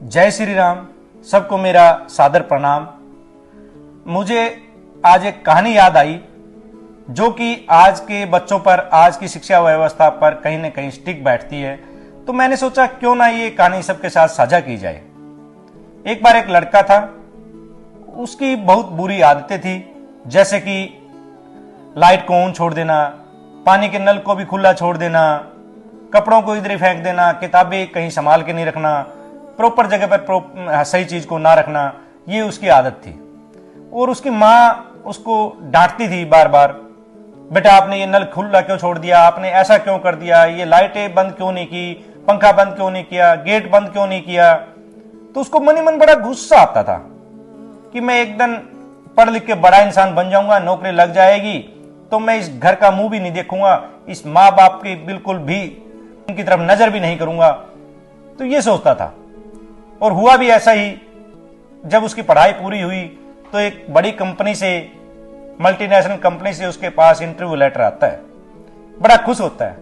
जय श्री राम। सबको मेरा सादर प्रणाम। मुझे आज एक कहानी याद आई जो कि आज के बच्चों पर, आज की शिक्षा व्यवस्था पर कहीं न कहीं स्टिक बैठती है। तो मैंने सोचा क्यों ना ये कहानी सबके साथ साझा की जाए। एक बार एक लड़का था, उसकी बहुत बुरी आदतें थी, जैसे कि लाइट को ऑन छोड़ देना, पानी के नल को भी खुला छोड़ देना, कपड़ों को इधर ही फेंक देना, किताबें कहीं संभाल के नहीं रखना, प्रॉपर जगह पर सही चीज को ना रखना, ये उसकी आदत थी। और उसकी माँ उसको डांटती थी बार बार, बेटा आपने ये नल खुला क्यों छोड़ दिया, आपने ऐसा क्यों कर दिया, ये लाइटें बंद क्यों नहीं की, पंखा बंद क्यों नहीं किया, गेट बंद क्यों नहीं किया। तो उसको मन ही मन बड़ा गुस्सा आता था कि मैं एक दिन पढ़ लिख के बड़ा इंसान बन जाऊंगा, नौकरी लग जाएगी, तो मैं इस घर का मुंह भी नहीं देखूंगा, इस माँ बाप की बिल्कुल भी उनकी तरफ नजर भी नहीं करूंगा। तो ये सोचता था और हुआ भी ऐसा ही। जब उसकी पढ़ाई पूरी हुई तो एक बड़ी कंपनी से, मल्टीनेशनल कंपनी से उसके पास इंटरव्यू लेटर आता है। बड़ा खुश होता है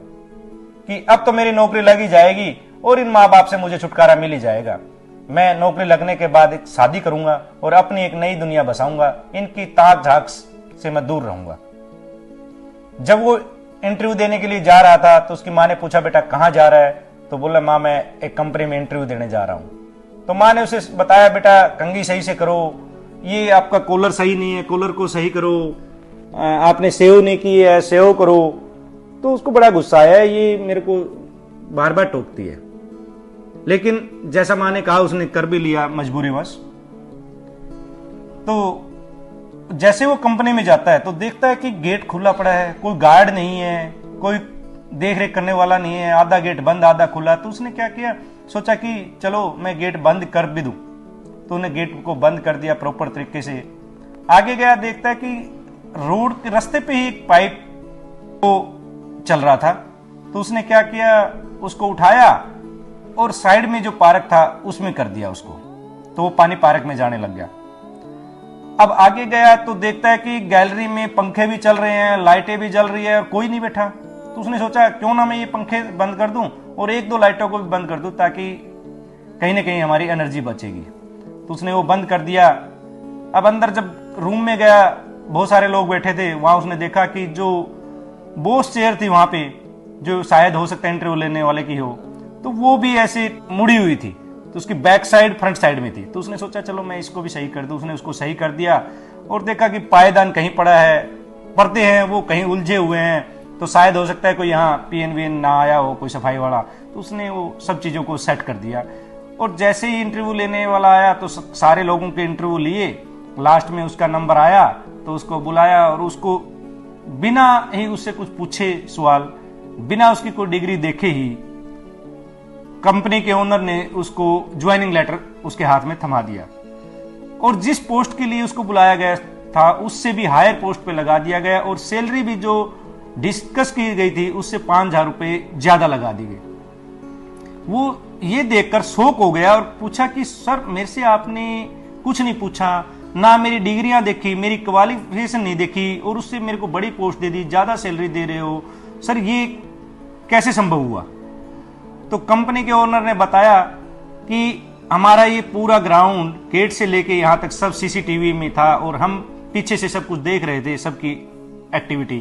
कि अब तो मेरी नौकरी लगी जाएगी और इन माँ बाप से मुझे छुटकारा मिल ही जाएगा। मैं नौकरी लगने के बाद एक शादी करूंगा और अपनी एक नई दुनिया बसाऊंगा, इनकी ताक झांक से मैं दूर रहूंगा। जब वो इंटरव्यू देने के लिए जा रहा था तो उसकी माँ ने पूछा, बेटा कहाँ जा रहा है? तो बोला, माँ मैं एक कंपनी में इंटरव्यू देने जा रहा हूं। तो माँ ने उसे बताया, बेटा कंघी सही से करो, ये आपका कॉलर सही नहीं है, कॉलर को सही करो, आपने सेव नहीं की है, सेव करो। तो उसको बड़ा गुस्सा आया, ये मेरे को बार बार टोकती है। लेकिन जैसा माँ ने कहा उसने कर भी लिया मजबूरीवश। तो जैसे वो कंपनी में जाता है तो देखता है कि गेट खुला पड़ा है, कोई गार्ड नहीं है, कोई देख रेख करने वाला नहीं है, आधा गेट बंद आधा खुला। तो उसने क्या किया, सोचा कि चलो मैं गेट बंद कर भी दूं। तो उन्हें गेट को बंद कर दिया प्रॉपर तरीके से। आगे गया, देखता है कि रोड के रास्ते पे ही एक पाइप को चल रहा था। तो उसने क्या किया, उसको उठाया और साइड में जो पार्क था उसमें कर दिया उसको। तो वो पानी पार्क में जाने लग गया। अब आगे गया तो देखता है कि गैलरी में पंखे भी चल रहे हैं, लाइटें भी जल रही है और कोई नहीं बैठा। तो उसने सोचा क्यों ना मैं ये पंखे बंद कर दूं और एक दो लाइटों को भी बंद कर दूं, ताकि कहीं ना कहीं हमारी एनर्जी बचेगी। तो उसने वो बंद कर दिया। अब अंदर जब रूम में गया, बहुत सारे लोग बैठे थे वहां। उसने देखा कि जो बॉस चेयर थी वहां पे, जो शायद हो सकता है इंटरव्यू लेने वाले की हो, तो वो भी ऐसे मुड़ी हुई थी। तो उसकी बैक साइड फ्रंट साइड में थी। तो उसने सोचा चलो मैं इसको भी सही कर दूं। उसने उसको सही कर दिया और देखा कि पायदान कहीं पड़ा है, पर्दे हैं वो कहीं उलझे हुए हैं, तो शायद हो सकता है कोई यहाँ पीएनवीएन ना आया हो, कोई सफाई वाला। तो उसने वो सब चीजों को सेट कर दिया। और जैसे ही इंटरव्यू लेने वाला आया तो सारे लोगों के इंटरव्यू लिए, लास्ट में उसका नंबर आया तो उसको बुलाया और उसको बिना ही उससे कुछ पूछे सवाल, बिना उसकी कोई डिग्री देखे ही कंपनी के ओनर ने उसको ज्वाइनिंग लेटर उसके हाथ में थमा दिया। और जिस पोस्ट के लिए उसको बुलाया गया था उससे भी हायर पोस्ट पे लगा दिया गया और सैलरी भी जो डिस्कस की गई थी उससे 5,000 रुपए ज्यादा लगा दी गई। वो ये देखकर शॉक हो गया और पूछा कि सर मेरे से आपने कुछ नहीं पूछा, ना मेरी डिग्रियां देखी, मेरी क्वालिफिकेशन नहीं देखी और उससे मेरे को बड़ी पोस्ट दे दी, ज्यादा सैलरी दे रहे हो सर, ये कैसे संभव हुआ? तो कंपनी के ओनर ने बताया कि हमारा ये पूरा ग्राउंड गेट से लेके यहाँ तक सब सीसीटीवी में था और हम पीछे से सब कुछ देख रहे थे, सबकी एक्टिविटी।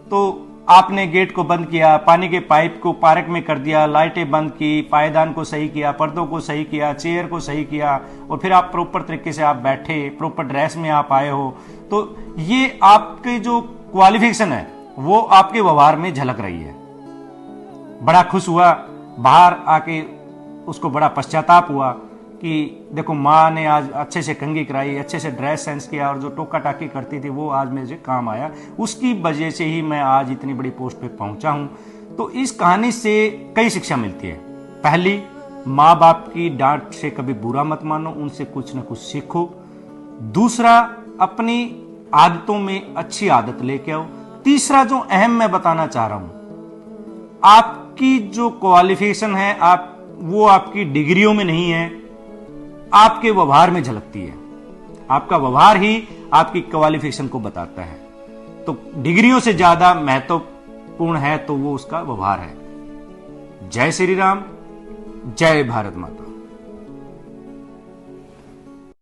तो आपने गेट को बंद किया, पानी के पाइप को पार्क में कर दिया, लाइटें बंद की, पायदान को सही किया, पर्दों को सही किया, चेयर को सही किया और फिर आप प्रॉपर तरीके से आप बैठे, प्रॉपर ड्रेस में आप आए हो। तो ये आपके जो क्वालिफिकेशन है वो आपके व्यवहार में झलक रही है। बड़ा खुश हुआ, बाहर आके उसको बड़ा पश्चाताप हुआ कि देखो माँ ने आज अच्छे से कंघी कराई, अच्छे से ड्रेस सेंस किया और जो टोका टाकी करती थी वो आज मुझे काम आया, उसकी वजह से ही मैं आज इतनी बड़ी पोस्ट पे पहुंचा हूं। तो इस कहानी से कई शिक्षा मिलती है। पहली, माँ बाप की डांट से कभी बुरा मत मानो, उनसे कुछ ना कुछ सीखो। दूसरा, अपनी आदतों में अच्छी आदत लेके आओ। तीसरा जो अहम मैं बताना चाह रहा हूं, आपकी जो क्वालिफिकेशन है वो आपकी डिग्रियों में नहीं है, आपके व्यवहार में झलकती है। आपका व्यवहार ही आपकी क्वालिफिकेशन को बताता है। तो डिग्रियों से ज्यादा महत्वपूर्ण है तो वो उसका व्यवहार है। जय श्री राम, जय भारत माता।